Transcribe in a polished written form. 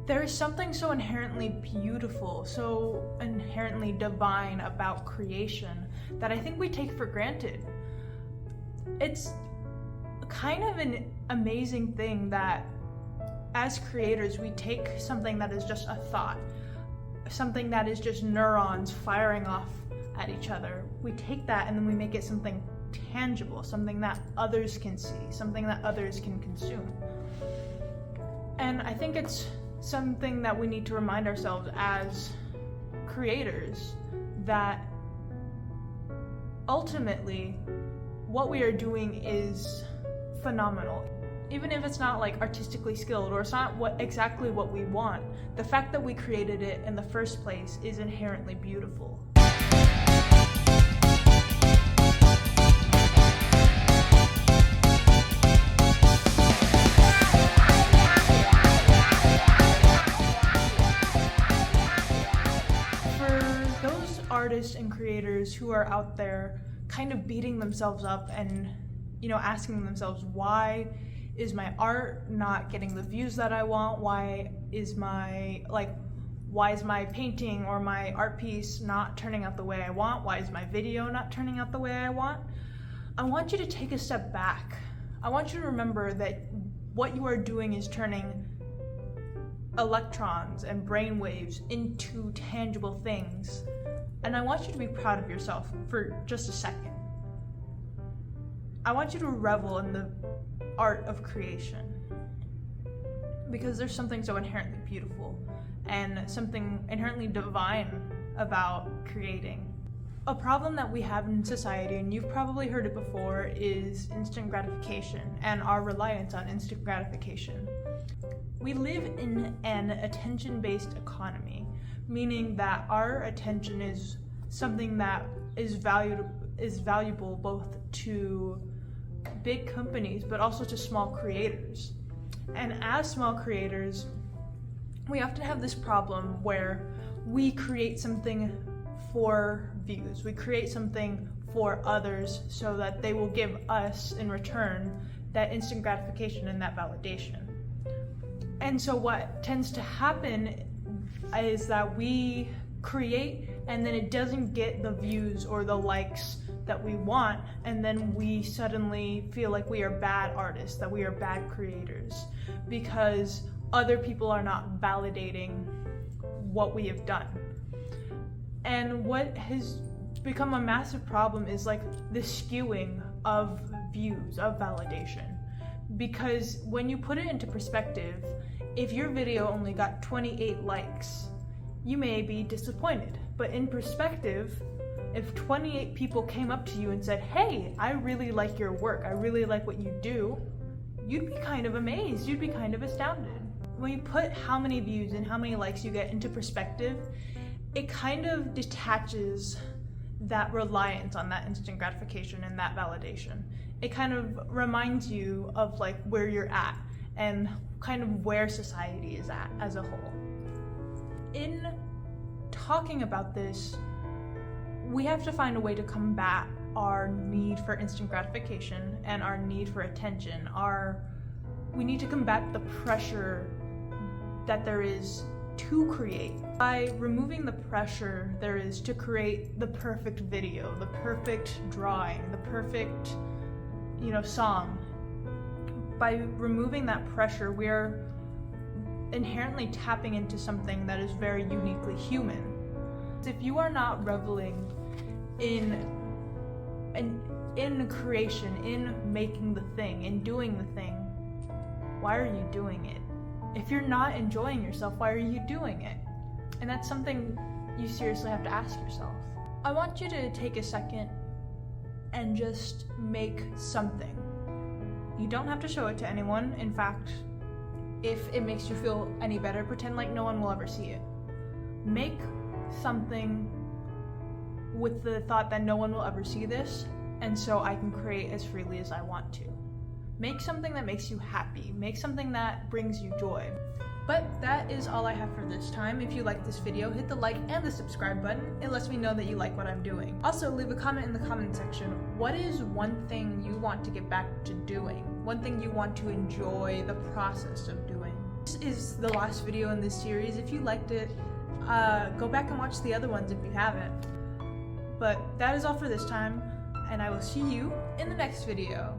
There is something so inherently beautiful, so inherently divine about creation that I think we take for granted. It's kind of an amazing thing that as creators we take something that is just a thought, something that is just neurons firing off at each other. We take that and then we make it something tangible, something that others can see, something that others can consume. And I think it's something that we need to remind ourselves as creators that ultimately what we are doing is phenomenal. Even if it's not like artistically skilled or it's not exactly what we want, the fact that we created it in the first place is inherently beautiful. Artists and creators who are out there kind of beating themselves up and asking themselves, why is my art not getting the views that I want? Why is my painting or my art piece not turning out the way I want? Why is my video not turning out the way I want? I want you to take a step back. I want you to remember that what you are doing is turning electrons and brain waves into tangible things. And I want you to be proud of yourself for just a second. I want you to revel in the art of creation, because there's something so inherently beautiful and something inherently divine about creating. A problem that we have in society, and you've probably heard it before, is instant gratification and our reliance on instant gratification. We live in an attention-based economy, meaning that our attention is something that is valuable both to big companies but also to small creators. And as small creators, we often have this problem where we create something for views. We create something for others so that they will give us in return that instant gratification and that validation. And so what tends to happen is that we create and then it doesn't get the views or the likes that we want, and then we suddenly feel like we are bad artists, that we are bad creators, because other people are not validating what we have done. And what has become a massive problem is like the skewing of views, of validation. Because when you put it into perspective, if your video only got 28 likes, you may be disappointed. But in perspective, if 28 people came up to you and said, hey, I really like your work, I really like what you do, you'd be kind of amazed, you'd be kind of astounded. When you put how many views and how many likes you get into perspective, it kind of detaches that reliance on that instant gratification and that validation. It kind of reminds you of like where you're at and kind of where society is at as a whole. In talking about this, we have to find a way to combat our need for instant gratification and our need for attention. We need to combat the pressure that there is to create. By removing the pressure there is to create the perfect video, the perfect drawing, the perfect, song. By removing that pressure, we're inherently tapping into something that is very uniquely human. If you are not reveling in creation, in making the thing, in doing the thing, why are you doing it? If you're not enjoying yourself, why are you doing it? And that's something you seriously have to ask yourself. I want you to take a second and just make something. You don't have to show it to anyone. In fact, if it makes you feel any better, pretend like no one will ever see it. Make something with the thought that no one will ever see this, and so I can create as freely as I want to. Make something that makes you happy. Make something that brings you joy. But that is all I have for this time. If you like this video, hit the like and the subscribe button. It lets me know that you like what I'm doing. Also, leave a comment in the comment section. What is one thing you want to get back to doing? One thing you want to enjoy the process of doing? This is the last video in this series. If you liked it, go back and watch the other ones if you haven't. But that is all for this time, and I will see you in the next video.